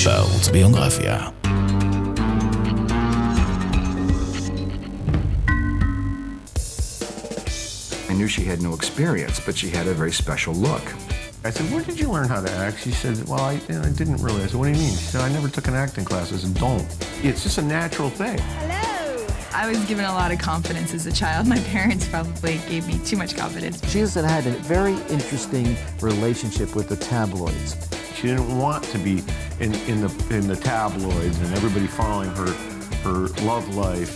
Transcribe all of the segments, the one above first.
בערוץ ביוגרפיה. I knew she had no experience, but she had a very special look. I said, where did you learn how to act? She said, well, I didn't really. I said, what do you mean? She said, I never took an acting class. I said, don't. It's just a natural thing. I was given a lot of confidence as a child. My parents probably gave me too much confidence. She has had a very interesting relationship with the tabloids. She didn't want to be in the tabloids and everybody following her love life.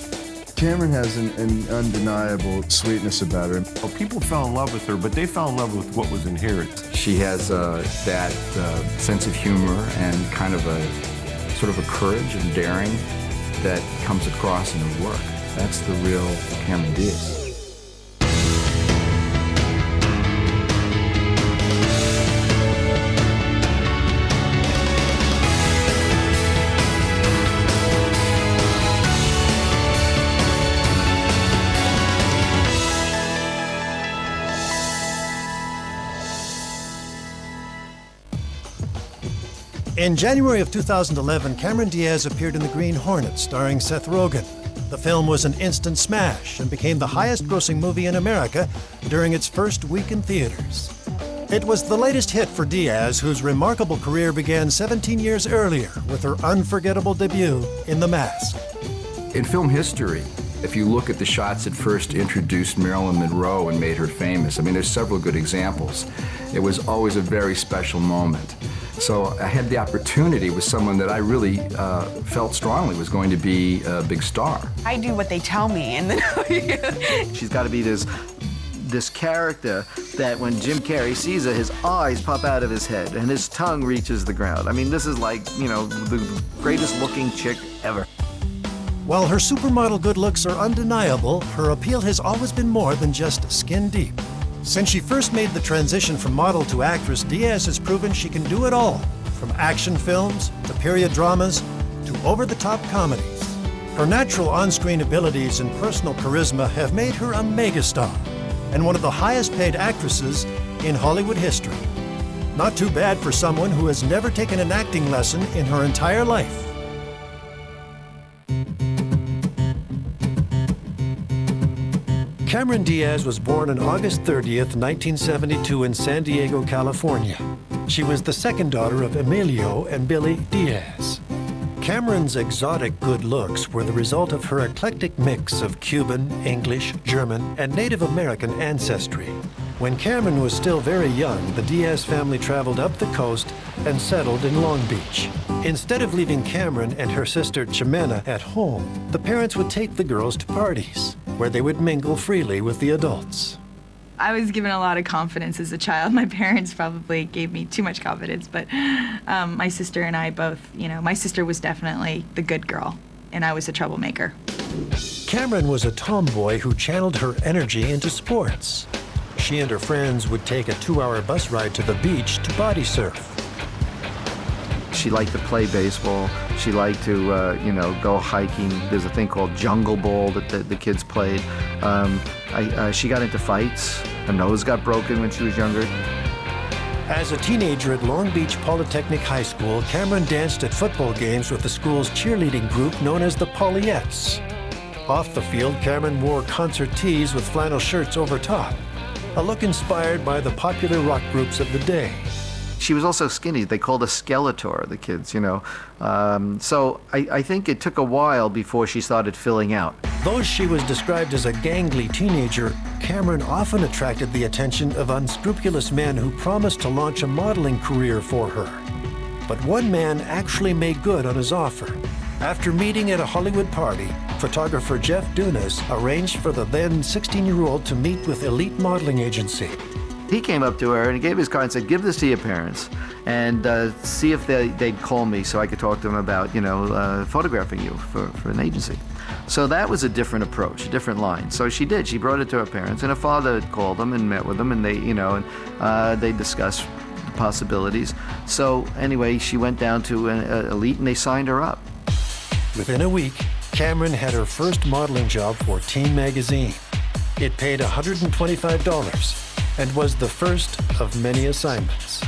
Cameron has an undeniable sweetness about her. Well, people fell in love with her, but they fell in love with what was inherent. She has that sense of humor and kind of a sort of a courage and daring that comes across in her work. That's the real Cameron Diaz. In January of 2011, Cameron Diaz appeared in The Green Hornet, starring Seth Rogen. The film was an instant smash and became the highest-grossing movie in America during its first week in theaters. It was the latest hit for Diaz, whose remarkable career began 17 years earlier with her unforgettable debut in The Mask. In film history, if you look at the shots that first introduced Marilyn Monroe and made her famous, I mean, there's several good examples. It was always a very special moment. So I had the opportunity with someone that I really felt strongly was going to be a big star. I do what they tell me, and then She's got to be this character that when Jim Carrey sees her, his eyes pop out of his head and his tongue reaches the ground. I mean, this is like, you know, the greatest looking chick ever. While her supermodel good looks are undeniable, her appeal has always been more than just skin deep. Since she first made the transition from model to actress, Diaz has proven she can do it all, from action films to period dramas to over-the-top comedies. Her natural on-screen abilities and personal charisma have made her a megastar and one of the highest-paid actresses in Hollywood history. Not too bad for someone who has never taken an acting lesson in her entire life. Cameron Diaz was born on August 30th, 1972 in San Diego, California. She was the second daughter of Emilio and Billy Diaz. Cameron's exotic good looks were the result of her eclectic mix of Cuban, English, German, and Native American ancestry. When Cameron was still very young, the Diaz family traveled up the coast and settled in Long Beach. Instead of leaving Cameron and her sister Ximena at home, the parents would take the girls to parties, where they would mingle freely with the adults. I was given a lot of confidence as a child. My parents probably gave me too much confidence, but my sister and I both, my sister was definitely the good girl, and I was a troublemaker. Cameron was a tomboy who channeled her energy into sports. She and her friends would take a 2-hour bus ride to the beach to body surf. She liked to play baseball. She liked to, go hiking. There's a thing called jungle ball that the kids played. She got into fights. Her nose got broken when she was younger. As a teenager at Long Beach Polytechnic High School, Cameron danced at football games with the school's cheerleading group known as the Polyettes. Off the field, Cameron wore concert tees with flannel shirts over top, a look inspired by the popular rock groups of the day. She was also skinny. They called her Skeletor, the kids, So I think it took a while before she started filling out. Though she was described as a gangly teenager, Cameron often attracted the attention of unscrupulous men who promised to launch a modeling career for her. But one man actually made good on his offer. After meeting at a Hollywood party, photographer Jeff Dunas arranged for the then 16-year-old to meet with elite modeling agency. He came up to her and he gave his card and said, give this to your parents and see if they'd call me so I could talk to them about, photographing you for an agency. So that was a different approach, a different line. So she did. She brought it to her parents, and her father called them and met with them, and they discussed the possibilities. So anyway, she went down to Elite, and they signed her up. Within a week, Cameron had her first modeling job for Teen magazine. It paid $125 and was the first of many assignments.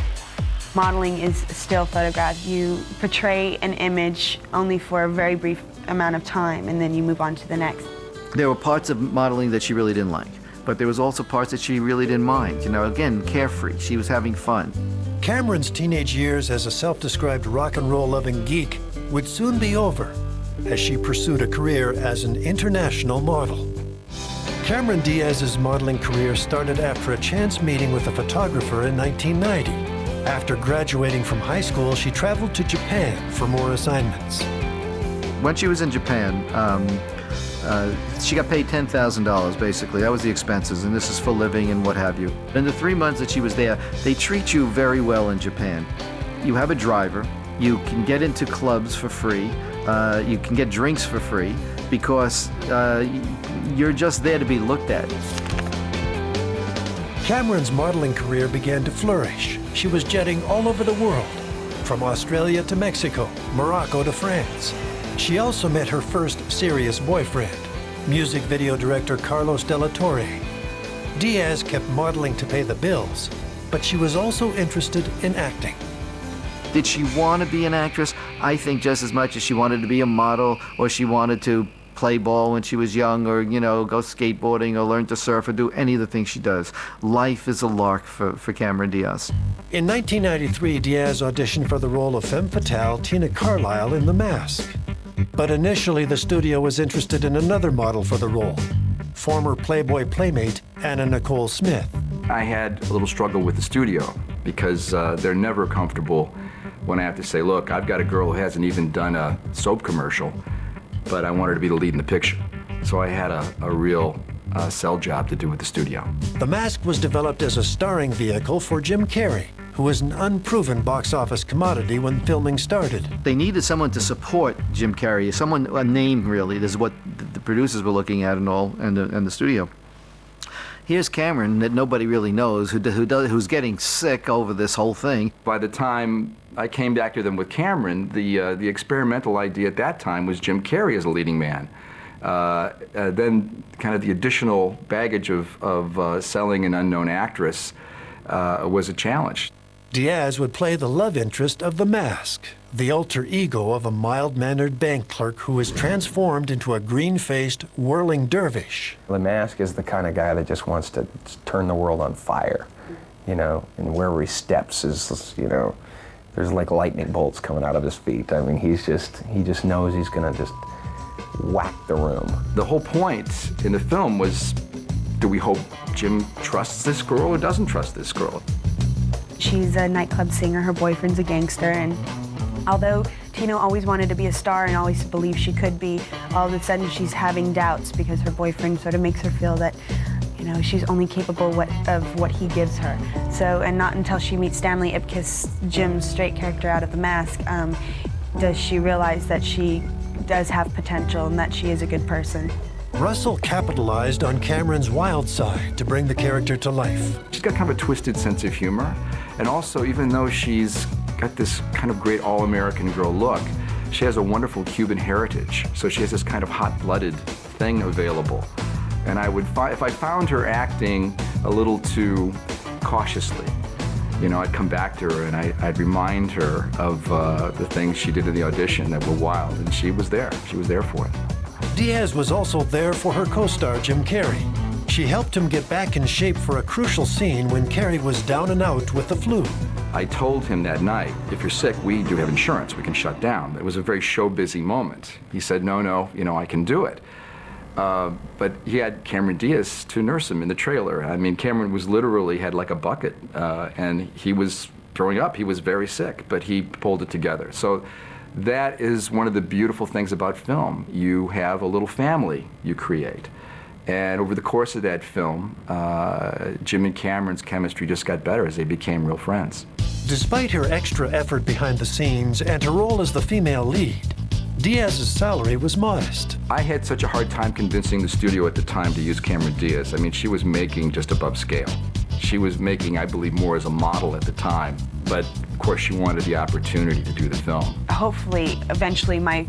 Modeling is still photograph. You portray an image only for a very brief amount of time, and then you move on to the next. There were parts of modeling that she really didn't like, but there was also parts that she really didn't mind. You know, again, carefree. She was having fun. Cameron's teenage years as a self-described rock and roll loving geek would soon be over as she pursued a career as an international model. Cameron Diaz's modeling career started after a chance meeting with a photographer in 1990. After graduating from high school, she traveled to Japan for more assignments. When she was in Japan, she got paid $10,000 basically. That was the expenses, and this is for living and what have you. In the 3 months that she was there, they treat you very well in Japan. You have a driver, you can get into clubs for free, you can get drinks for free because you're just there to be looked at. Cameron's modeling career began to flourish. She was jetting all over the world, from Australia to Mexico, Morocco to France. She also met her first serious boyfriend, music video director Carlos de la Torre. Diaz kept modeling to pay the bills, but she was also interested in acting. Did she want to be an actress? I think just as much as she wanted to be a model, or she wanted to play ball when she was young, or, you know, go skateboarding, or learn to surf, or do any of the things she does. Life is a lark for Cameron Diaz. In 1993, Diaz auditioned for the role of femme fatale Tina Carlisle in The Mask. But initially, the studio was interested in another model for the role, former Playboy playmate Anna Nicole Smith. I had a little struggle with the studio because they're never comfortable when I have to say, look, I've got a girl who hasn't even done a soap commercial, but I want her to be the lead in the picture. So I had a real sell job to do with the studio. The Mask was developed as a starring vehicle for Jim Carrey, who was an unproven box office commodity when filming started. They needed someone to support Jim Carrey, someone, a name really. This is what the producers were looking at and all, and the studio. Here's Cameron that nobody really knows, who's getting sick over this whole thing. By the time I came back to them with Cameron, the experimental idea at that time was Jim Carrey as a leading man. Then kind of the additional baggage of selling an unknown actress was a challenge. Diaz would play the love interest of The Mask, the alter ego of a mild-mannered bank clerk who is transformed into a green-faced, whirling dervish. The Mask is the kind of guy that just wants to turn the world on fire, you know, and wherever he steps is, you know, there's like lightning bolts coming out of his feet. I mean, he just knows he's gonna just whack the room. The whole point in the film was, do we hope Jim trusts this girl or doesn't trust this girl? She's a nightclub singer, her boyfriend's a gangster, and although Tina always wanted to be a star and always believed she could be, all of a sudden she's having doubts because her boyfriend sort of makes her feel that, you know, she's only capable of what he gives her. So, and not until she meets Stanley Ipkiss, Jim's straight character out of The Mask, does she realize that she does have potential and that she is a good person. Russell capitalized on Cameron's wild side to bring the character to life. She's got kind of a twisted sense of humor, and also, even though she's got this kind of great all-American girl look, she has a wonderful Cuban heritage, so she has this kind of hot-blooded thing available. And if I found her acting a little too cautiously, you know, I'd come back to her and I'd remind her of the things she did in the audition that were wild, and she was there. She was there for it. Diaz was also there for her co-star Jim Carrey. She helped him get back in shape for a crucial scene when Carrey was down and out with the flu. I told him that night, if you're sick, we do have insurance, we can shut down. It was a very show-busy moment. He said, no, you know, I can do it. But he had Cameron Diaz to nurse him in the trailer. I mean, Cameron was literally had like a bucket, and he was throwing up. He was very sick, but he pulled it together. So that is one of the beautiful things about film. You have a little family you create. And over the course of that film, Jim and Cameron's chemistry just got better as they became real friends. Despite her extra effort behind the scenes and her role as the female lead, Diaz's salary was modest. I had such a hard time convincing the studio at the time to use Cameron Diaz. I mean, she was making just above scale. She was making, I believe, more as a model at the time, but of course she wanted the opportunity to do the film. Hopefully, eventually my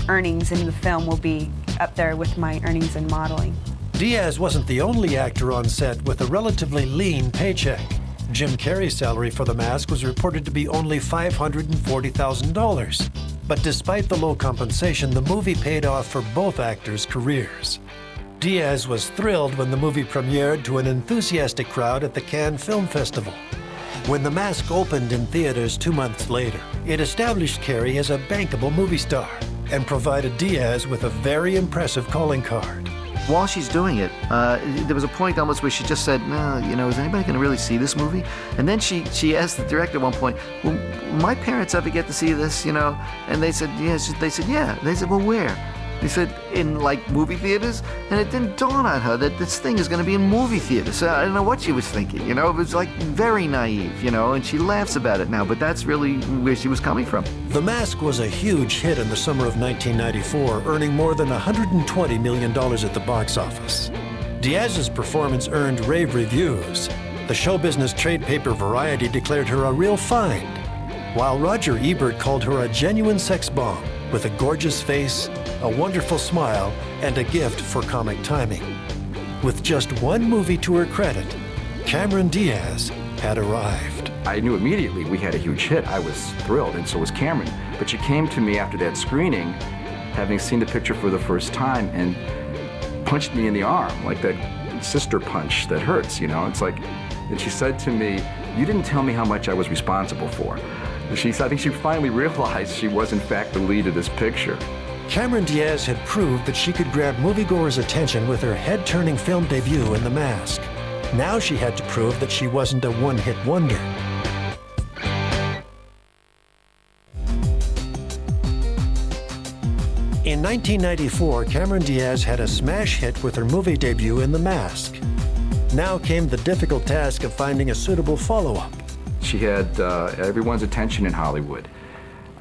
earnings in the film will be up there with my earnings in modeling. Diaz wasn't the only actor on set with a relatively lean paycheck. Jim Carrey's salary for The Mask was reported to be only $540,000. But despite the low compensation, the movie paid off for both actors' careers. Diaz was thrilled when the movie premiered to an enthusiastic crowd at the Cannes Film Festival. When The Mask opened in theaters 2 months later, it established Carrey as a bankable movie star and provided Diaz with a very impressive calling card. While she's doing it, there was a point almost where she just said, no, is anybody going to really see this movie? And then she asked the director at one point, well, my parents ever get to see this, And they said, yes. They said, yeah. They said, well, where? He said, in movie theaters? And it didn't dawn on her that this thing is going to be in movie theaters. So I don't know what she was thinking, It was very naive, and she laughs about it now, but that's really where she was coming from. The Mask was a huge hit in the summer of 1994, earning more than $120 million at the box office. Diaz's performance earned rave reviews. The show business trade paper Variety declared her a real find, while Roger Ebert called her a genuine sex bomb with a gorgeous face, a wonderful smile, and a gift for comic timing. With just one movie to her credit, Cameron Diaz had arrived. I knew immediately we had a huge hit. I was thrilled, and so was Cameron. But she came to me after that screening, having seen the picture for the first time, and punched me in the arm, like that sister punch that hurts, It's like, and she said to me, you didn't tell me how much I was responsible for. I think she finally realized she was, in fact, the lead of this picture. Cameron Diaz had proved that she could grab moviegoers' attention with her head-turning film debut in The Mask. Now she had to prove that she wasn't a one-hit wonder. In 1994, Cameron Diaz had a smash hit with her movie debut in The Mask. Now came the difficult task of finding a suitable follow-up. She had everyone's attention in Hollywood.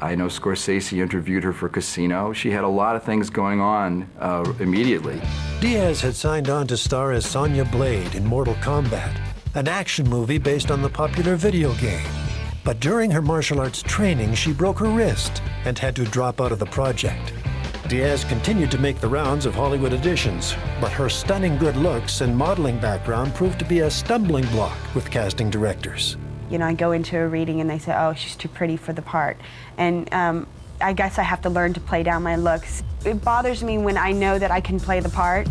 I know Scorsese interviewed her for Casino. She had a lot of things going on immediately. Diaz had signed on to star as Sonya Blade in Mortal Kombat, an action movie based on the popular video game. But during her martial arts training, she broke her wrist and had to drop out of the project. Diaz continued to make the rounds of Hollywood auditions, but her stunning good looks and modeling background proved to be a stumbling block with casting directors. I go into a reading and they say, oh, she's too pretty for the part. And I guess I have to learn to play down my looks. It bothers me when I know that I can play the part.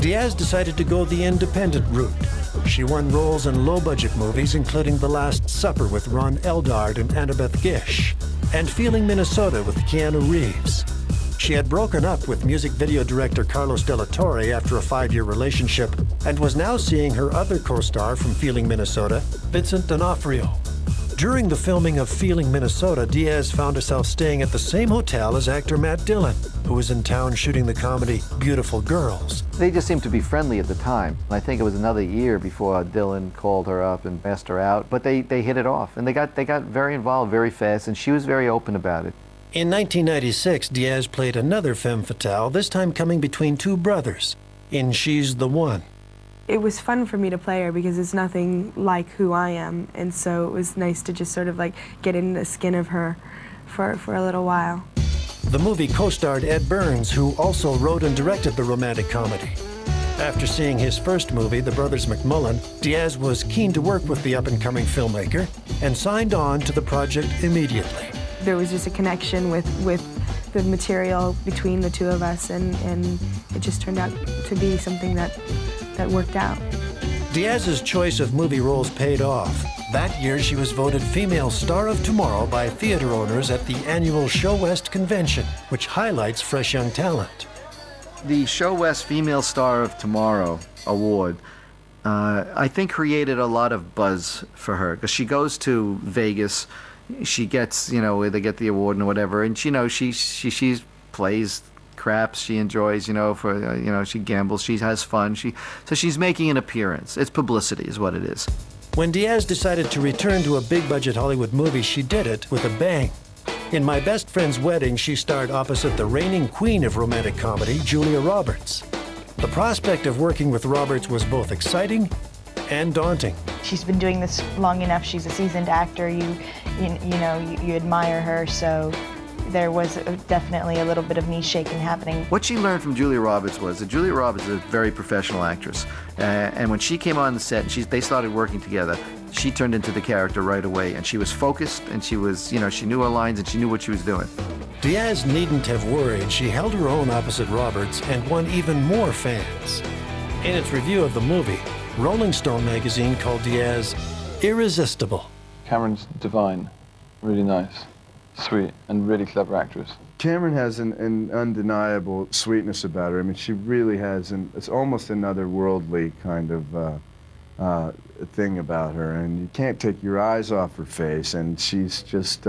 Diaz decided to go the independent route. She won roles in low-budget movies, including The Last Supper with Ron Eldard and Annabeth Gish, and Feeling Minnesota with Keanu Reeves. She had broken up with music video director Carlos Del Torre after a 5-year relationship and was now seeing her other co-star from Feeling Minnesota, Vincent D'Onofrio. During the filming of Feeling Minnesota, Diaz found herself staying at the same hotel as actor Matt Dillon, who was in town shooting the comedy Beautiful Girls. They just seemed to be friendly at the time. I think it was another year before Dylan called her up and asked her out, but they hit it off, and they got very involved very fast, and she was very open about it. In 1996, Diaz played another femme fatale, this time coming between two brothers, in She's the One. It was fun for me to play her because it's nothing like who I am, and so it was nice to just sort of get in the skin of her for a little while. The movie co-starred Ed Burns, who also wrote and directed the romantic comedy. After seeing his first movie, The Brothers McMullen, Diaz was keen to work with the up-and-coming filmmaker and signed on to the project immediately. There was just a connection with the material between the two of us, and it just turned out to be something that worked out. Diaz's choice of movie roles paid off. That year, she was voted Female Star of Tomorrow by theater owners at the annual Show West convention, which highlights fresh young talent. The Show West Female Star of Tomorrow award, I think, created a lot of buzz for her, because she goes to Vegas. She gets, they get the award and whatever, and she plays craps, she enjoys, she gambles, she has fun, so she's making an appearance. It's publicity is what it is. When Diaz decided to return to a big-budget Hollywood movie, she did it with a bang. In My Best Friend's Wedding, she starred opposite the reigning queen of romantic comedy, Julia Roberts. The prospect of working with Roberts was both exciting and daunting. She's been doing this long enough. She's a seasoned actor. You admire her, so there was definitely a little bit of knee shaking happening. What she learned from Julia Roberts was that Julia Roberts is a very professional actress, and when she came on the set and they started working together, she turned into the character right away, and she was focused, and she was, you know, she knew her lines and she knew what she was doing. Diaz needn't have worried. She held her own opposite Roberts and won even more fans. In its review of the movie, Rolling Stone magazine called Diaz irresistible. Cameron's divine, really nice, sweet, and really clever actress. Cameron has an undeniable sweetness about her. I mean, she really has it's almost an otherworldly kind of thing about her, and you can't take your eyes off her face, and she's just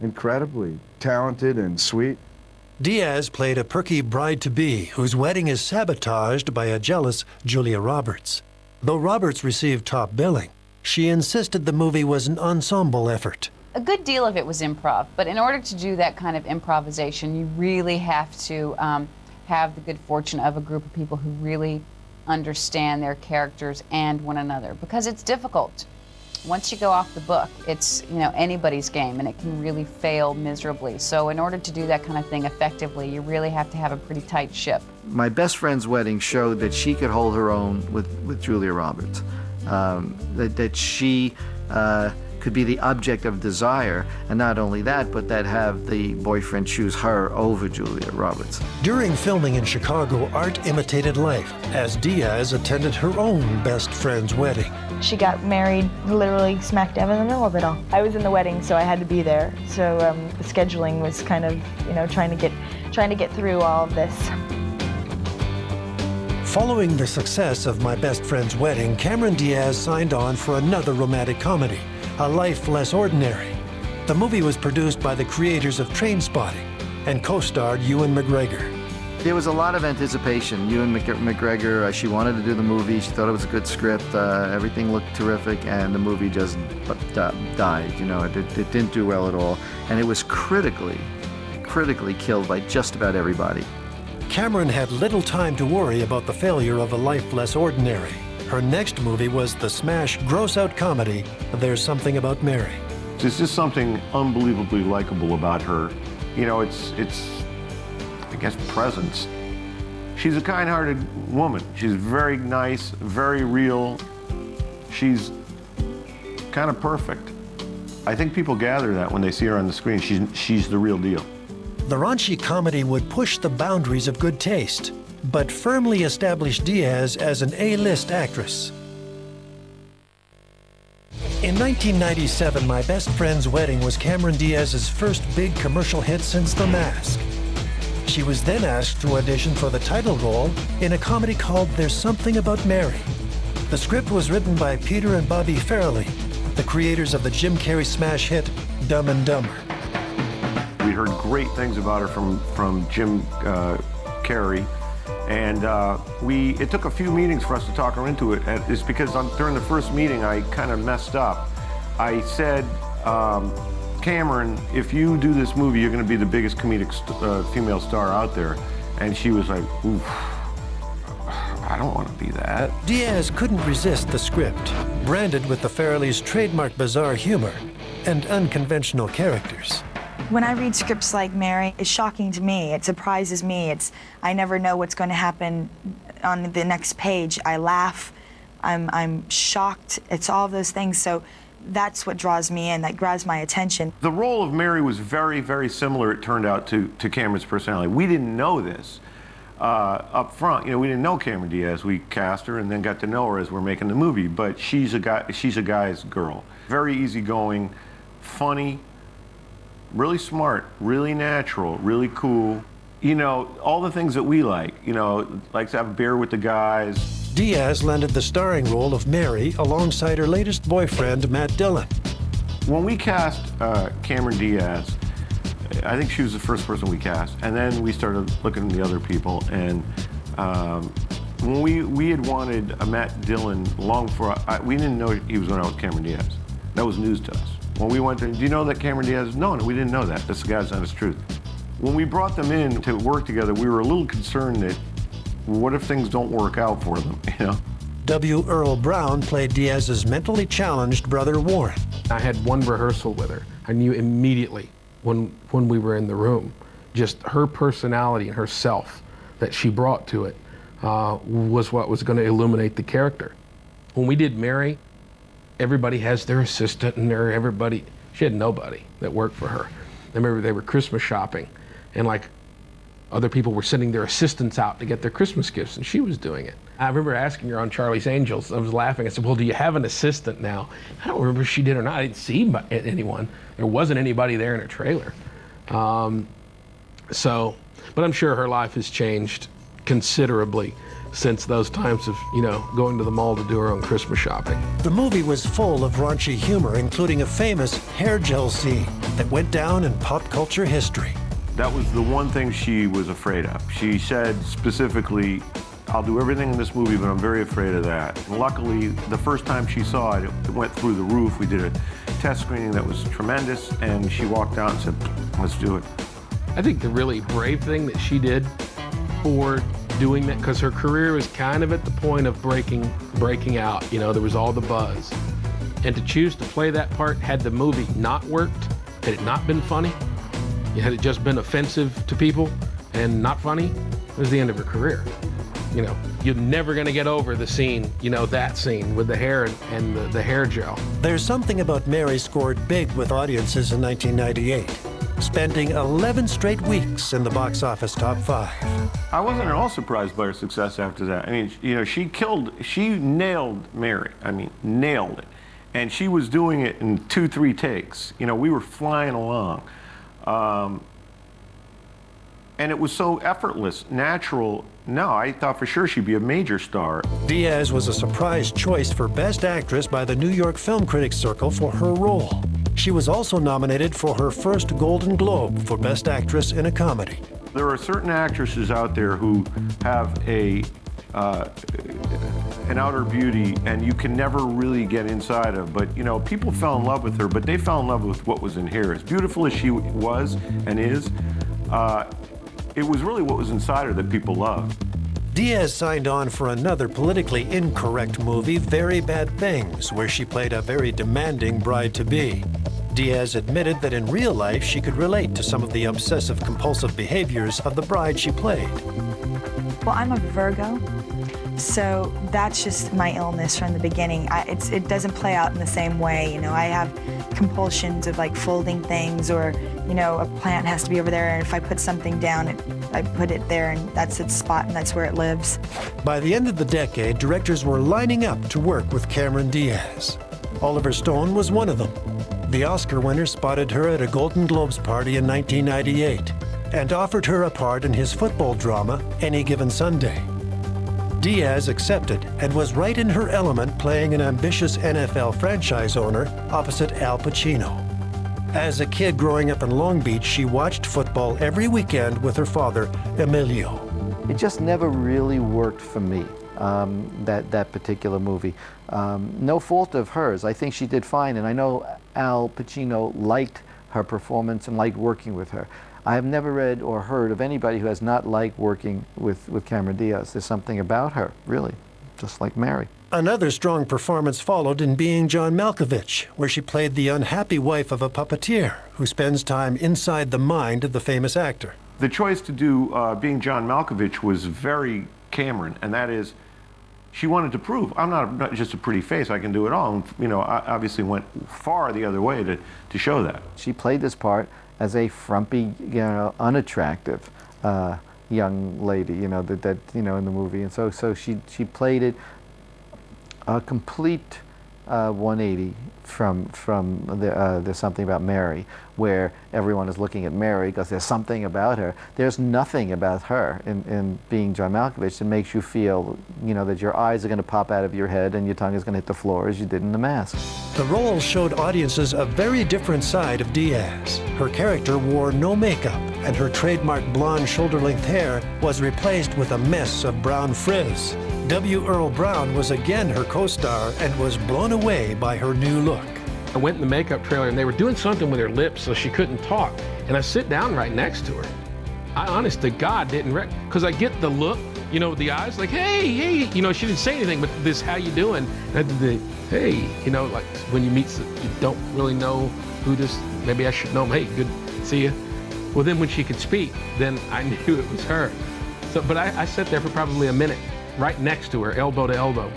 incredibly talented and sweet. Diaz played a perky bride-to-be whose wedding is sabotaged by a jealous Julia Roberts. Though Roberts received top billing, she insisted the movie was an ensemble effort. A good deal of it was improv, but in order to do that kind of improvisation, you really have to have the good fortune of a group of people who really understand their characters and one another, because it's difficult. Once you go off the book, it's, you know, anybody's game, and it can really fail miserably. So in order to do that kind of thing effectively, you really have to have a pretty tight ship. My best friend's wedding showed that she could hold her own with Julia Roberts, that she could be the object of desire, and not only that, but that have the boyfriend choose her over Julia Roberts. During filming in Chicago, art imitated life as Diaz attended her own best friend's wedding. She got married literally smack dab in the middle of it all. I was in the wedding, so I had to be there. So the scheduling was kind of, you know, trying to get through all of this. Following the success of My Best Friend's Wedding, Cameron Diaz signed on for another romantic comedy, A Life Less Ordinary. The movie was produced by the creators of Trainspotting and co-starred Ewan McGregor. There was a lot of anticipation. Ewan McGregor, she wanted to do the movie. She thought it was a good script. Everything looked terrific, and the movie just died. You know, it didn't do well at all, and it was critically killed by just about everybody. Cameron had little time to worry about the failure of A Life Less Ordinary. Her next movie was the smash gross-out comedy, There's Something About Mary. There's just something unbelievably likable about her. You know, it's I guess, presence. She's a kind-hearted woman. She's very nice, very real. She's kind of perfect. I think people gather that when they see her on the screen. She's the real deal. The raunchy comedy would push the boundaries of good taste, but firmly established Diaz as an A-list actress. In 1997, My Best Friend's Wedding was Cameron Diaz's first big commercial hit since The Mask. She was then asked to audition for the title role in a comedy called There's Something About Mary. The script was written by Peter and Bobby Farrelly, the creators of the Jim Carrey smash hit Dumb and Dumber. We heard great things about her from Jim Carrey, and it took a few meetings for us to talk her into it. It's because during the first meeting I kind of messed up. I said, Cameron, if you do this movie, you're going to be the biggest comedic female star out there. And she was like, oof, I don't want to be that. Diaz couldn't resist the script, branded with the Farrellys' trademark bizarre humor and unconventional characters. When I read scripts like Mary, it's shocking to me. It surprises me. I never know what's going to happen on the next page. I laugh. I'm shocked. It's all those things. So that's what draws me in, that grabs my attention. The role of Mary was very, very similar, it turned out, to Cameron's personality. We didn't know this up front. You know, we didn't know Cameron Diaz. We cast her and then got to know her as we're making the movie. But she's a guy's girl. Very easygoing, funny, really smart, really natural, really cool. You know, all the things that we like. You know, likes to have a beer with the guys. Diaz landed the starring role of Mary alongside her latest boyfriend, Matt Dillon. When we cast Cameron Diaz, I think she was the first person we cast. And then we started looking at the other people. And when we had wanted a Matt Dillon long before, we didn't know he was going out with Cameron Diaz. That was news to us. When we went to, do you know that Cameron Diaz? No, we didn't know that. That's the guy's honest truth. When we brought them in to work together, we were a little concerned that, what if things don't work out for them, you know? W. Earl Brown played Diaz's mentally challenged brother, Warren. I had one rehearsal with her. I knew immediately when we were in the room, just her personality and herself that she brought to it was what was going to illuminate the character. When we did Mary, everybody has their assistant and everybody. She had nobody that worked for her. I remember they were Christmas shopping, and like other people were sending their assistants out to get their Christmas gifts, and she was doing it. I remember asking her on Charlie's Angels, I was laughing, I said, well, do you have an assistant now? I don't remember if she did or not. I didn't see anyone. There wasn't anybody there in her trailer. But I'm sure her life has changed considerably since those times of, going to the mall to do her own Christmas shopping. The movie was full of raunchy humor, including a famous hair gel scene that went down in pop culture history. That was the one thing she was afraid of. She said specifically, I'll do everything in this movie, but I'm very afraid of that. And luckily, the first time she saw it, it went through the roof. We did a test screening that was tremendous, and she walked out and said, let's do it. I think the really brave thing that she did for doing that, because her career was kind of at the point of breaking out. There was all the buzz. And to choose to play that part, had the movie not worked, had it not been funny, had it just been offensive to people and not funny, it was the end of her career. You're never going to get over the scene, that scene with the hair and the hair gel. There's something about Mary scored big with audiences in 1998, spending 11 straight weeks in the box office top 5. I wasn't at all surprised by her success after that. I mean, she nailed Mary. I mean, nailed it. And she was doing it in 2-3 takes. We were flying along. And it was so effortless, natural. No, I thought for sure she'd be a major star. Diaz was a surprise choice for Best Actress by the New York Film Critics Circle for her role. She was also nominated for her first Golden Globe for Best Actress in a Comedy. There are certain actresses out there who have an outer beauty, and you can never really get inside of. But people fell in love with her, but they fell in love with what was in here. As beautiful as she was and is, it was really what was inside her that people loved. Diaz signed on for another politically incorrect movie, Very Bad Things, where she played a very demanding bride-to-be. Diaz admitted that in real life she could relate to some of the obsessive-compulsive behaviors of the bride she played. Well, I'm a Virgo, so that's just my illness from the beginning. It doesn't play out in the same way. I have compulsions of like folding things, or a plant has to be over there, and if I put something down, I put it there, and that's its spot, and that's where it lives. By the end of the decade, directors were lining up to work with Cameron Diaz. Oliver Stone was one of them. The Oscar winner spotted her at a Golden Globes party in 1998 and offered her a part in his football drama, Any Given Sunday. Diaz accepted and was right in her element, playing an ambitious NFL franchise owner opposite Al Pacino. As a kid growing up in Long Beach, she watched football every weekend with her father, Emilio. It just never really worked for me, that particular movie. No fault of hers. I think she did fine, and I know Al Pacino liked her performance and liked working with her. I have never read or heard of anybody who has not liked working with Cameron Diaz. There's something about her, really, just like Mary. Another strong performance followed in Being John Malkovich, where she played the unhappy wife of a puppeteer who spends time inside the mind of the famous actor. The choice to do Being John Malkovich was very Cameron, and that is, she wanted to prove, I'm not just a pretty face, I can do it all. And, I obviously went far the other way to show that. She played this part as a frumpy, unattractive young lady, in the movie, and so she played it a complete 180 from There's Something About Mary, where everyone is looking at Mary because there's something about her. There's nothing about her in Being John Malkovich that makes you feel, that your eyes are going to pop out of your head and your tongue is going to hit the floor as you did in The Mask. The role showed audiences a very different side of Diaz. Her character wore no makeup, and her trademark blonde shoulder-length hair was replaced with a mess of brown frizz. W. Earl Brown was again her co-star and was blown away by her new look. I went in the makeup trailer and they were doing something with her lips so she couldn't talk. And I sit down right next to her. I honest to God didn't because I get the look, with the eyes like, hey, she didn't say anything, but this, how you doing? And I did the, hey, like when you meet, you don't really know who this, maybe I should know them, hey, good, see you. Well, then when she could speak, then I knew it was her. So, but I sat there for probably a minute, right next to her, elbow to elbow.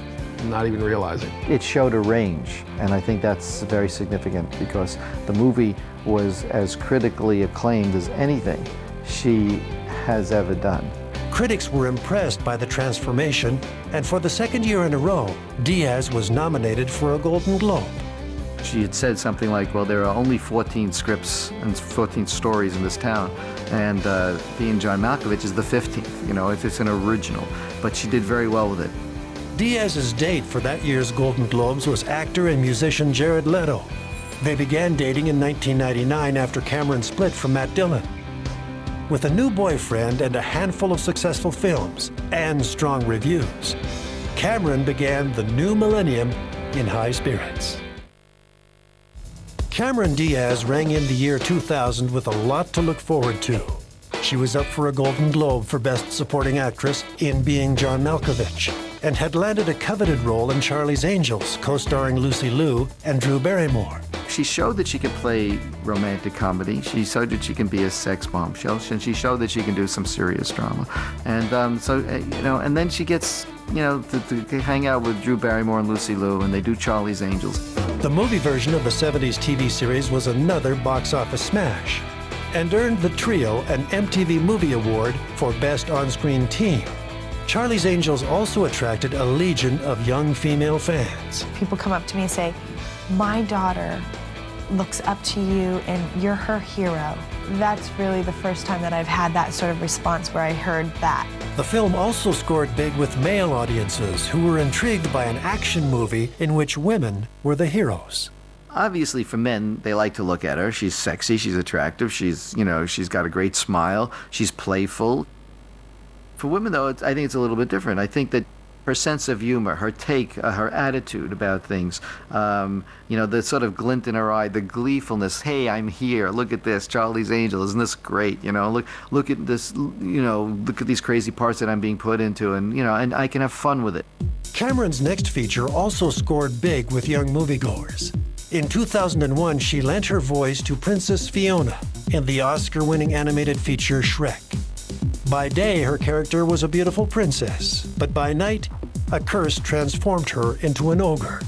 not even realizing. It showed a range, and I think that's very significant because the movie was as critically acclaimed as anything she has ever done. Critics were impressed by the transformation, and for the second year in a row, Diaz was nominated for a Golden Globe. She had said something like, well, there are only 14 scripts and 14 stories in this town, and being John Malkovich is the 15th. You know, it's an original, but she did very well with it. Diaz's date for that year's Golden Globes was actor and musician Jared Leto. They began dating in 1999 after Cameron split from Matt Dillon. With a new boyfriend and a handful of successful films and strong reviews, Cameron began the new millennium in high spirits. Cameron Diaz rang in the year 2000 with a lot to look forward to. She was up for a Golden Globe for Best Supporting Actress in Being John Malkovich, and had landed a coveted role in Charlie's Angels, co-starring Lucy Liu and Drew Barrymore. She showed that she could play romantic comedy. She showed that she can be a sex bombshell, and she showed that she can do some serious drama. And and then she gets, to hang out with Drew Barrymore and Lucy Liu, and they do Charlie's Angels. The movie version of the 70s TV series was another box office smash, and earned the trio an MTV Movie Award for Best On-Screen Team. Charlie's Angels also attracted a legion of young female fans. People come up to me and say, my daughter looks up to you and you're her hero. That's really the first time that I've had that sort of response where I heard that. The film also scored big with male audiences who were intrigued by an action movie in which women were the heroes. Obviously, for men, they like to look at her. She's sexy, she's attractive, she's got a great smile, she's playful. For women, though, I think it's a little bit different. I think that her sense of humor, her take, her attitude about things, the sort of glint in her eye, the gleefulness. Hey, I'm here. Look at this, Charlie's Angel. Isn't this great? Look at this. Look at these crazy parts that I'm being put into, and I can have fun with it. Cameron's next feature also scored big with young moviegoers. In 2001, she lent her voice to Princess Fiona in the Oscar-winning animated feature Shrek. By day, her character was a beautiful princess, but by night, a curse transformed her into an ogre.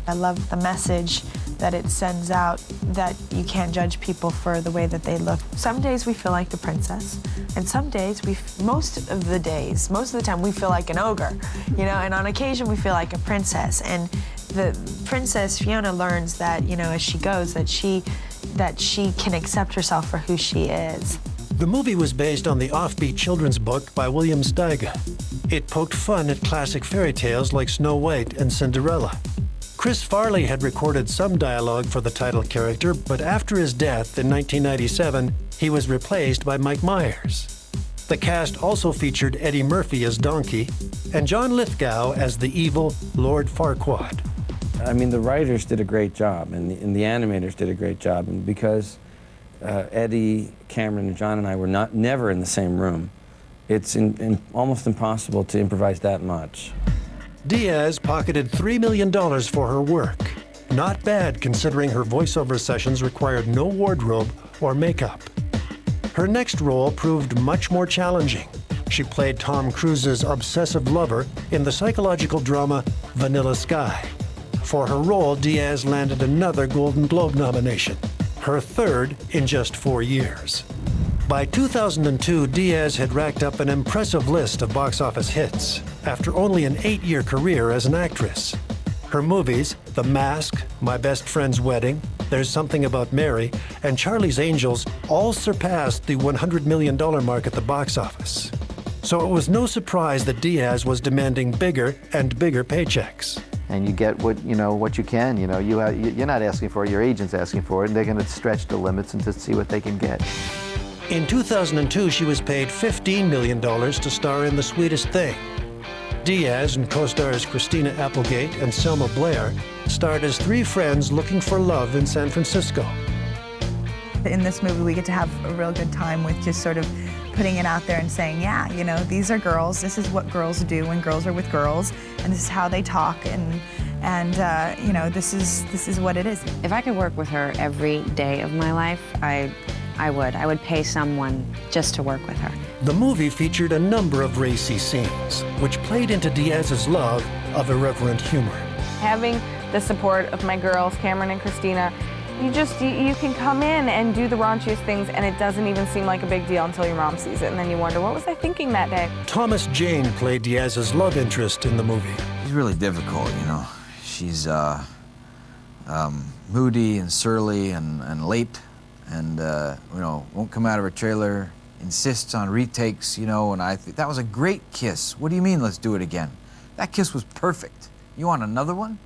I love the message that it sends out, that you can't judge people for the way that they look. Some days we feel like the princess, and some days, most of the time, we feel like an ogre, and on occasion we feel like a princess. And the Princess Fiona learns that, as she goes, that she can accept herself for who she is. The movie was based on the offbeat children's book by William Steiger. It poked fun at classic fairy tales like Snow White and Cinderella. Chris Farley had recorded some dialogue for the title character, but after his death in 1997, he was replaced by Mike Myers. The cast also featured Eddie Murphy as Donkey and John Lithgow as the evil Lord Farquaad. I mean, the writers did a great job, and the animators did a great job, and because Eddie, Cameron, and John and I were never in the same room, it's almost impossible to improvise that much. Diaz pocketed $3 million for her work. Not bad considering her voiceover sessions required no wardrobe or makeup. Her next role proved much more challenging. She played Tom Cruise's obsessive lover in the psychological drama Vanilla Sky. For her role, Diaz landed another Golden Globe nomination, her third in just 4 years. By 2002, Diaz had racked up an impressive list of box office hits after only an 8-year career as an actress. Her movies, The Mask, My Best Friend's Wedding, There's Something About Mary, and Charlie's Angels all surpassed the $100 million mark at the box office. So it was no surprise that Diaz was demanding bigger and bigger paychecks. And you get what you can. You're not asking for it, your agent's asking for it, and they're going to stretch the limits and to see what they can get. In 2002, she was paid $15 million to star in The Sweetest Thing. Diaz and co-stars Christina Applegate and Selma Blair starred as 3 friends looking for love in San Francisco. In this movie, we get to have a real good time with just sort of putting it out there and saying, yeah, these are girls. This is what girls do when girls are with girls, and this is how they talk, and this is what it is. If I could work with her every day of my life, I would pay someone just to work with her. The movie featured a number of racy scenes, which played into Diaz's love of irreverent humor. Having the support of my girls, Cameron and Christina, you can come in and do the raunchiest things and it doesn't even seem like a big deal until your mom sees it, and then you wonder, what was I thinking that day? Thomas Jane played Diaz's love interest in the movie. She's really difficult, you know. She's moody and surly and late, and you know, won't come out of her trailer, insists on retakes, you know, and I think that was a great kiss. What do you mean, let's do it again? That kiss was perfect. You want another one?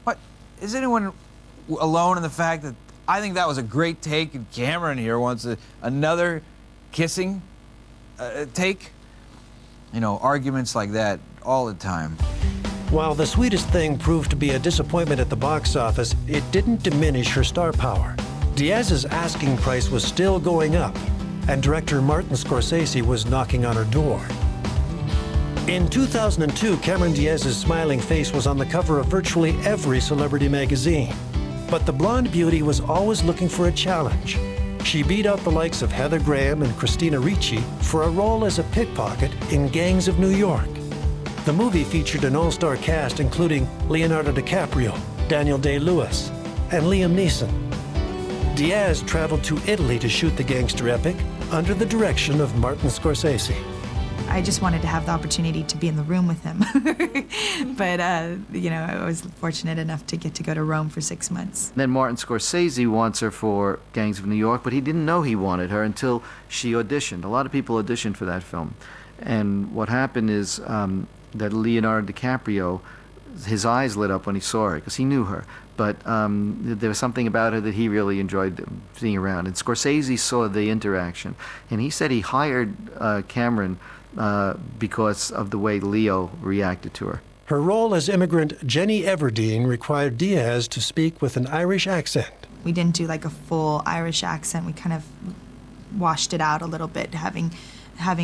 What? Is anyone alone in the fact that I think that was a great take and Cameron here wants another kissing take? You know, arguments like that all the time. While The Sweetest Thing proved to be a disappointment at the box office, it didn't diminish her star power. Diaz's asking price was still going up, and director Martin Scorsese was knocking on her door. In 2002, Cameron Diaz's smiling face was on the cover of virtually every celebrity magazine. But the blonde beauty was always looking for a challenge. She beat out the likes of Heather Graham and Christina Ricci for a role as a pickpocket in Gangs of New York. The movie featured an all-star cast including Leonardo DiCaprio, Daniel Day-Lewis, and Liam Neeson. Diaz traveled to Italy to shoot the gangster epic under the direction of Martin Scorsese. I just wanted to have the opportunity to be in the room with him. But, you know, I was fortunate enough to get to go to Rome for 6 months. Then Martin Scorsese wants her for Gangs of New York, but he didn't know he wanted her until she auditioned. A lot of people auditioned for that film. And what happened is that Leonardo DiCaprio, his eyes lit up when he saw her because he knew her. But there was something about her that he really enjoyed seeing around. And Scorsese saw the interaction. And he said he hired Cameron because of the way Leo reacted to her. Her role as immigrant Jenny Everdeen required Diaz to speak with an Irish accent. We didn't do like a full Irish accent. We kind of washed it out a little bit, having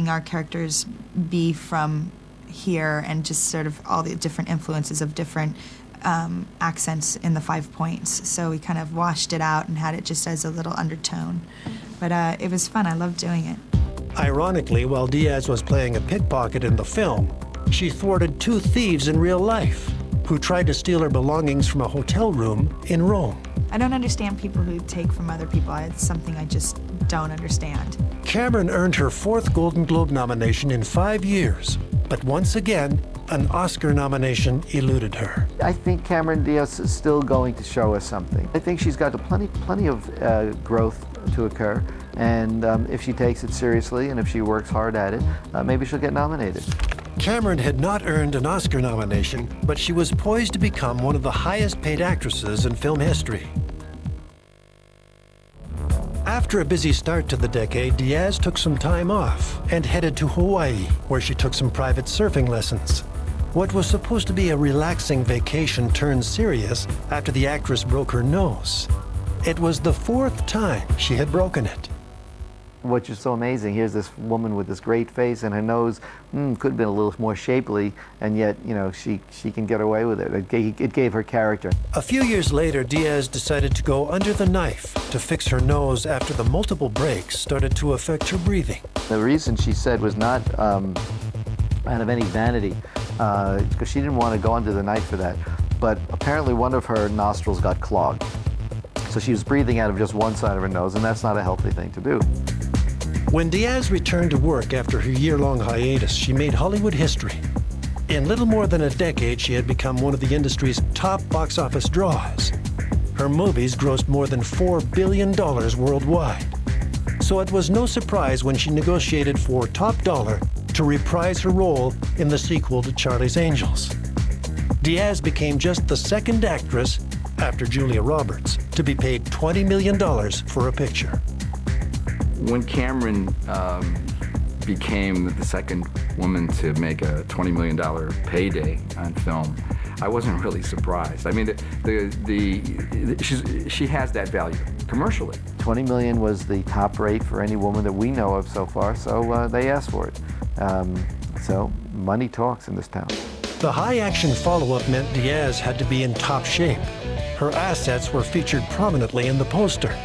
our characters be from here and just sort of all the different influences of different accents in the 5 points. So we kind of washed it out and had it just as a little undertone. But it was fun. I loved doing it. Ironically, while Diaz was playing a pickpocket in the film, she thwarted 2 thieves in real life who tried to steal her belongings from a hotel room in Rome. I don't understand people who take from other people. It's something I just don't understand. Cameron earned her 4th Golden Globe nomination in 5 years, but once again, an Oscar nomination eluded her. I think Cameron Diaz is still going to show us something. I think she's got plenty of growth to occur, and if she takes it seriously and if she works hard at it, maybe she'll get nominated. Cameron had not earned an Oscar nomination, but she was poised to become one of the highest paid actresses in film history. After a busy start to the decade, Diaz took some time off and headed to Hawaii, where she took some private surfing lessons. What was supposed to be a relaxing vacation turned serious after the actress broke her nose. It was the 4th time she had broken it. Which is so amazing. Here's this woman with this great face, and her nose could have been a little more shapely, and yet, you know, she can get away with it. It gave her character. A few years later, Diaz decided to go under the knife to fix her nose after the multiple breaks started to affect her breathing. The reason she said was not out of any vanity, because she didn't want to go under the knife for that, but apparently one of her nostrils got clogged. So she was breathing out of just one side of her nose, and that's not a healthy thing to do. When Diaz returned to work after her year-long hiatus, she made Hollywood history. In little more than a decade, she had become one of the industry's top box office draws. Her movies grossed more than $4 billion worldwide. So it was no surprise when she negotiated for top dollar to reprise her role in the sequel to Charlie's Angels. Diaz became just the 2nd actress, after Julia Roberts, to be paid $20 million for a picture. When Cameron became the 2nd woman to make a $20 million payday on film, I wasn't really surprised. I mean, she has that value commercially. $20 million was the top rate for any woman that we know of so far, so they asked for it. So money talks in this town. The high-action follow-up meant Diaz had to be in top shape. Her assets were featured prominently in the poster,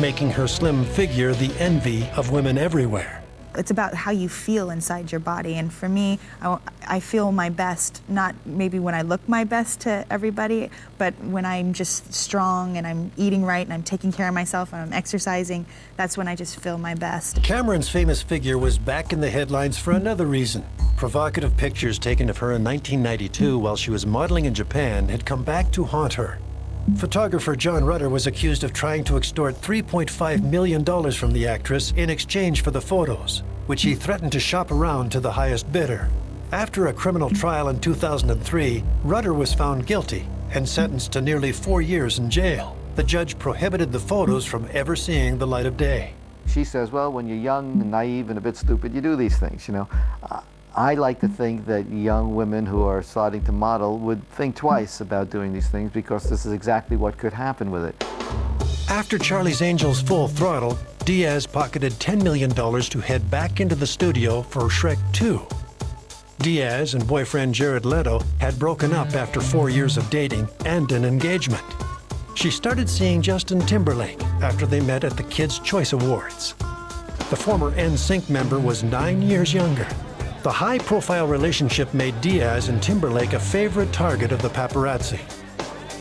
making her slim figure the envy of women everywhere. It's about how you feel inside your body. And for me, I feel my best, not maybe when I look my best to everybody, but when I'm just strong and I'm eating right and I'm taking care of myself and I'm exercising, that's when I just feel my best. Cameron's famous figure was back in the headlines for another reason. Provocative pictures taken of her in 1992 while she was modeling in Japan had come back to haunt her. Photographer John Rutter was accused of trying to extort $3.5 million from the actress in exchange for the photos, which he threatened to shop around to the highest bidder. After a criminal trial in 2003, Rutter was found guilty and sentenced to nearly 4 years in jail. The judge prohibited the photos from ever seeing the light of day. She says, well, when you're young and naive and a bit stupid, you do these things, you know. I like to think that young women who are starting to model would think twice about doing these things, because this is exactly what could happen with it. After Charlie's Angels Full Throttle, Diaz pocketed $10 million to head back into the studio for Shrek 2. Diaz and boyfriend Jared Leto had broken up after 4 years of dating and an engagement. She started seeing Justin Timberlake after they met at the Kids' Choice Awards. The former NSYNC member was 9 years younger. The high-profile relationship made Diaz and Timberlake a favorite target of the paparazzi.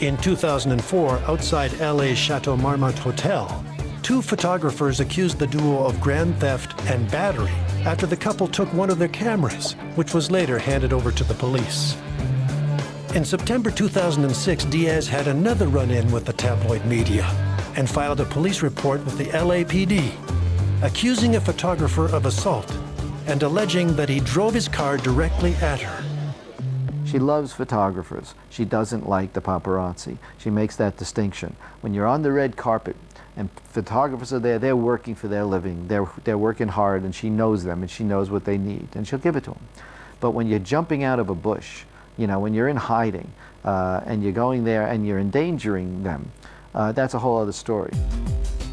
In 2004, outside LA's Chateau Marmont Hotel, 2 photographers accused the duo of grand theft and battery after the couple took one of their cameras, which was later handed over to the police. In September 2006, Diaz had another run-in with the tabloid media and filed a police report with the LAPD, accusing a photographer of assault and alleging that he drove his car directly at her. She loves photographers. She doesn't like the paparazzi. She makes that distinction. When you're on the red carpet and photographers are there, they're working for their living. They're working hard, and she knows them, and she knows what they need, and she'll give it to them. But when you're jumping out of a bush, you know, when you're in hiding, and you're going there and you're endangering them, that's a whole other story.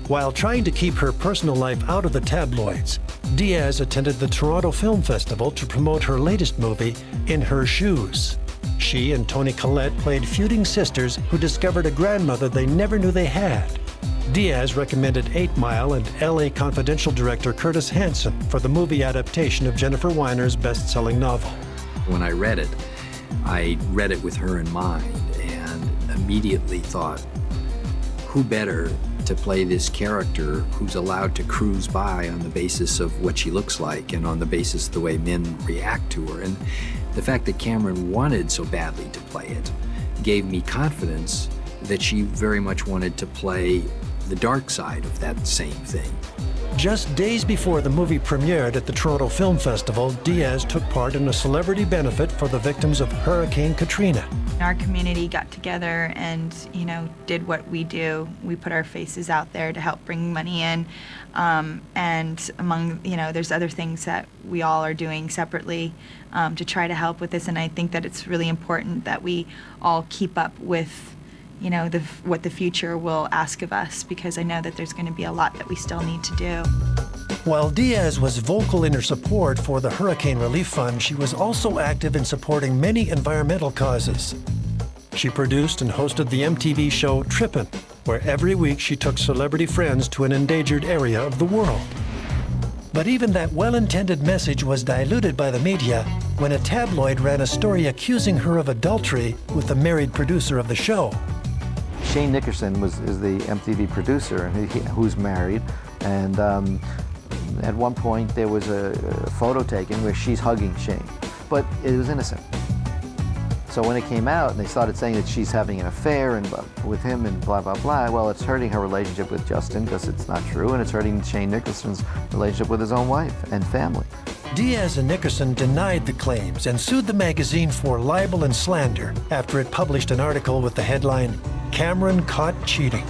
While trying to keep her personal life out of the tabloids, Diaz attended the Toronto Film Festival to promote her latest movie, In Her Shoes. She and Toni Collette played feuding sisters who discovered a grandmother they never knew they had. Diaz recommended 8 Mile and LA Confidential director Curtis Hanson for the movie adaptation of Jennifer Weiner's best-selling novel. When I read it with her in mind, and immediately thought, who better to play this character who's allowed to cruise by on the basis of what she looks like and on the basis of the way men react to her. And the fact that Cameron wanted so badly to play it gave me confidence that she very much wanted to play the dark side of that same thing. Just days before the movie premiered at the Toronto Film Festival, Diaz took part in a celebrity benefit for the victims of Hurricane Katrina. Our community got together and, you know, did what we do. We put our faces out there to help bring money in. And among, you know, there's other things that we all are doing separately to try to help with this. And I think that it's really important that we all keep up with, you know, what the future will ask of us, because I know that there's going to be a lot that we still need to do. While Diaz was vocal in her support for the Hurricane Relief Fund, she was also active in supporting many environmental causes. She produced and hosted the MTV show Trippin', where every week she took celebrity friends to an endangered area of the world. But even that well-intended message was diluted by the media when a tabloid ran a story accusing her of adultery with the married producer of the show. Shane Nickerson is the MTV producer, and who's married, and at one point there was a photo taken where she's hugging Shane, but it was innocent. So when it came out and they started saying that she's having an affair and with him and blah, blah, blah, well, it's hurting her relationship with Justin because it's not true, and it's hurting Shane Nickerson's relationship with his own wife and family. Diaz and Nickerson denied the claims and sued the magazine for libel and slander after it published an article with the headline, "Cameron Caught Cheating."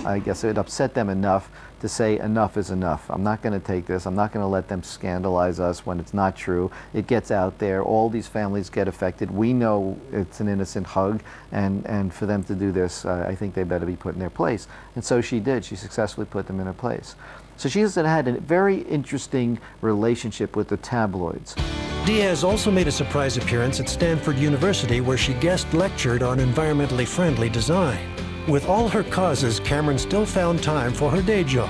I guess it upset them enough to say enough is enough. I'm not going to take this. I'm not going to let them scandalize us when it's not true. It gets out there. All these families get affected. We know it's an innocent hug, and for them to do this, I think they better be put in their place. And so she did. She successfully put them in their place. So she has had a very interesting relationship with the tabloids. Diaz also made a surprise appearance at Stanford University, where she guest lectured on environmentally friendly design. With all her causes, Cameron still found time for her day job.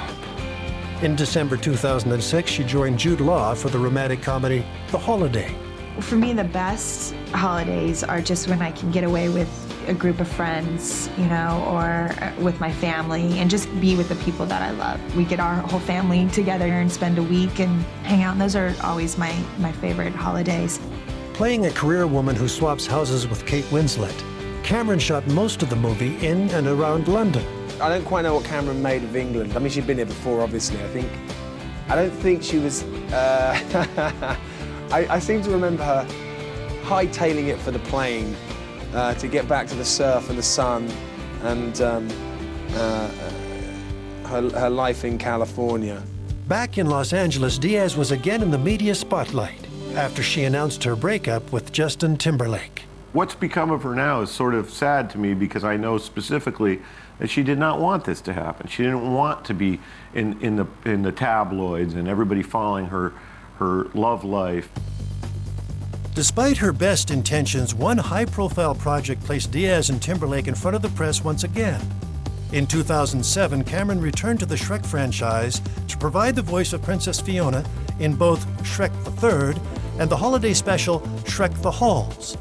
In December 2006, she joined Jude Law for the romantic comedy The Holiday. For me, the best holidays are just when I can get away with a group of friends, you know, or with my family and just be with the people that I love. We get our whole family together and spend a week and hang out, and those are always my favorite holidays. Playing a career woman who swaps houses with Kate Winslet, Cameron shot most of the movie in and around London. I don't quite know what Cameron made of England. I mean, she'd been here before, obviously. I don't think she was. I seem to remember her hightailing it for the plane to get back to the surf and the sun and her life in California. Back in Los Angeles, Diaz was again in the media spotlight after she announced her breakup with Justin Timberlake. What's become of her now is sort of sad to me because I know specifically that she did not want this to happen. She didn't want to be in the tabloids and everybody following her love life. Despite her best intentions, one high-profile project placed Diaz and Timberlake in front of the press once again. In 2007, Cameron returned to the Shrek franchise to provide the voice of Princess Fiona in both Shrek the Third and the holiday special Shrek the Halls.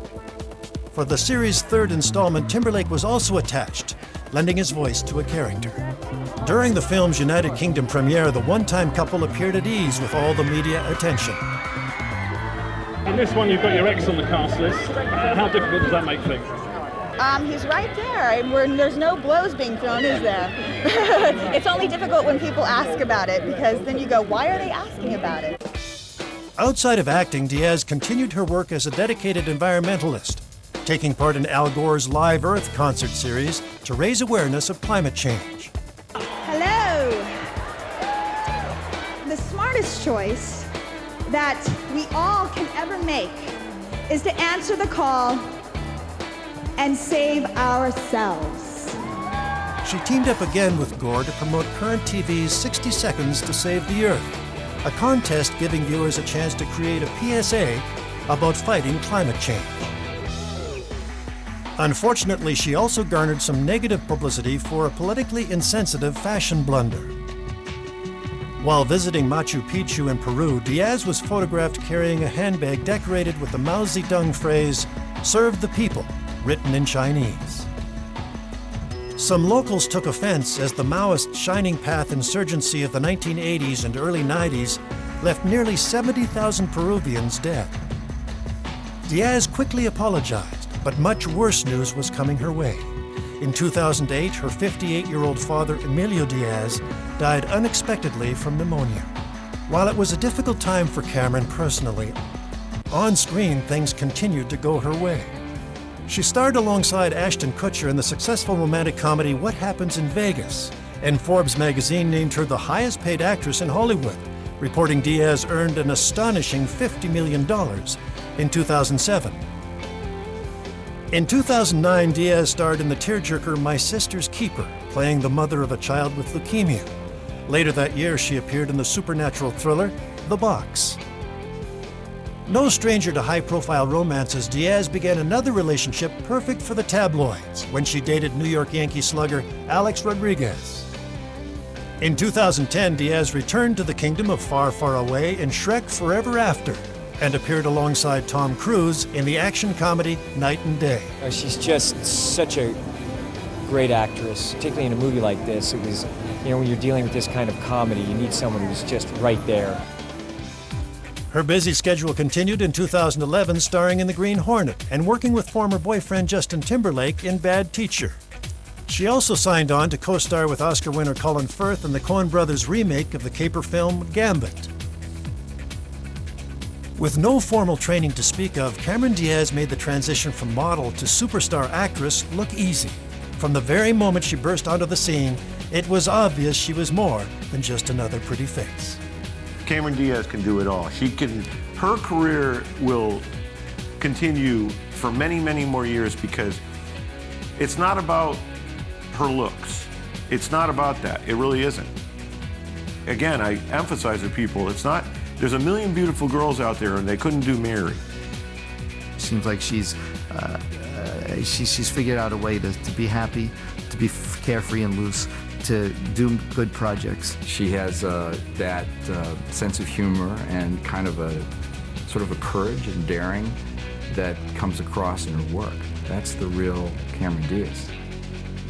For the series' third installment, Timberlake was also attached, lending his voice to a character. During the film's United Kingdom premiere, the one-time couple appeared at ease with all the media attention. In this one, you've got your ex on the cast list. How difficult does that make things? He's right there. There's no blows being thrown, is there? It's only difficult when people ask about it, because then you go, why are they asking about it? Outside of acting, Diaz continued her work as a dedicated environmentalist, taking part in Al Gore's Live Earth concert series to raise awareness of climate change. Hello. The smartest choice that we all can ever make is to answer the call and save ourselves. She teamed up again with Gore to promote Current TV's 60 Seconds to Save the Earth, a contest giving viewers a chance to create a PSA about fighting climate change. Unfortunately, she also garnered some negative publicity for a politically insensitive fashion blunder. While visiting Machu Picchu in Peru, Diaz was photographed carrying a handbag decorated with the Mao Zedong phrase, "Serve the people," written in Chinese. Some locals took offense as the Maoist Shining Path insurgency of the 1980s and early 90s left nearly 70,000 Peruvians dead. Diaz quickly apologized, but much worse news was coming her way. In 2008, her 58-year-old father, Emilio Diaz, died unexpectedly from pneumonia. While it was a difficult time for Cameron personally, on screen things continued to go her way. She starred alongside Ashton Kutcher in the successful romantic comedy What Happens in Vegas, and Forbes magazine named her the highest-paid actress in Hollywood, reporting Diaz earned an astonishing $50 million in 2007. In 2009, Diaz starred in the tearjerker My Sister's Keeper, playing the mother of a child with leukemia. Later that year, she appeared in the supernatural thriller The Box. No stranger to high-profile romances, Diaz began another relationship perfect for the tabloids when she dated New York Yankee slugger Alex Rodriguez. In 2010, Diaz returned to the kingdom of Far, Far Away in Shrek Forever After and appeared alongside Tom Cruise in the action comedy Night and Day. She's just such a great actress, particularly in a movie like this. It was, when you're dealing with this kind of comedy, you need someone who's just right there. Her busy schedule continued in 2011, starring in The Green Hornet and working with former boyfriend Justin Timberlake in Bad Teacher. She also signed on to co-star with Oscar winner Colin Firth in the Coen brothers' remake of the caper film Gambit. With no formal training to speak of, Cameron Diaz made the transition from model to superstar actress look easy. From the very moment she burst onto the scene, it was obvious she was more than just another pretty face. Cameron Diaz can do it all. Her career will continue for many, many more years because it's not about her looks. It's not about that. It really isn't. Again, I emphasize to people, there's a million beautiful girls out there and they couldn't do Mary. Seems like she's figured out a way to be happy, to be carefree and loose, to do good projects. She has that sense of humor and kind of a sort of a courage and daring that comes across in her work. That's the real Cameron Diaz.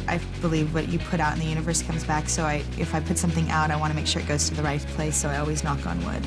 I believe what you put out in the universe comes back, so if I put something out, I want to make sure it goes to the right place, so I always knock on wood.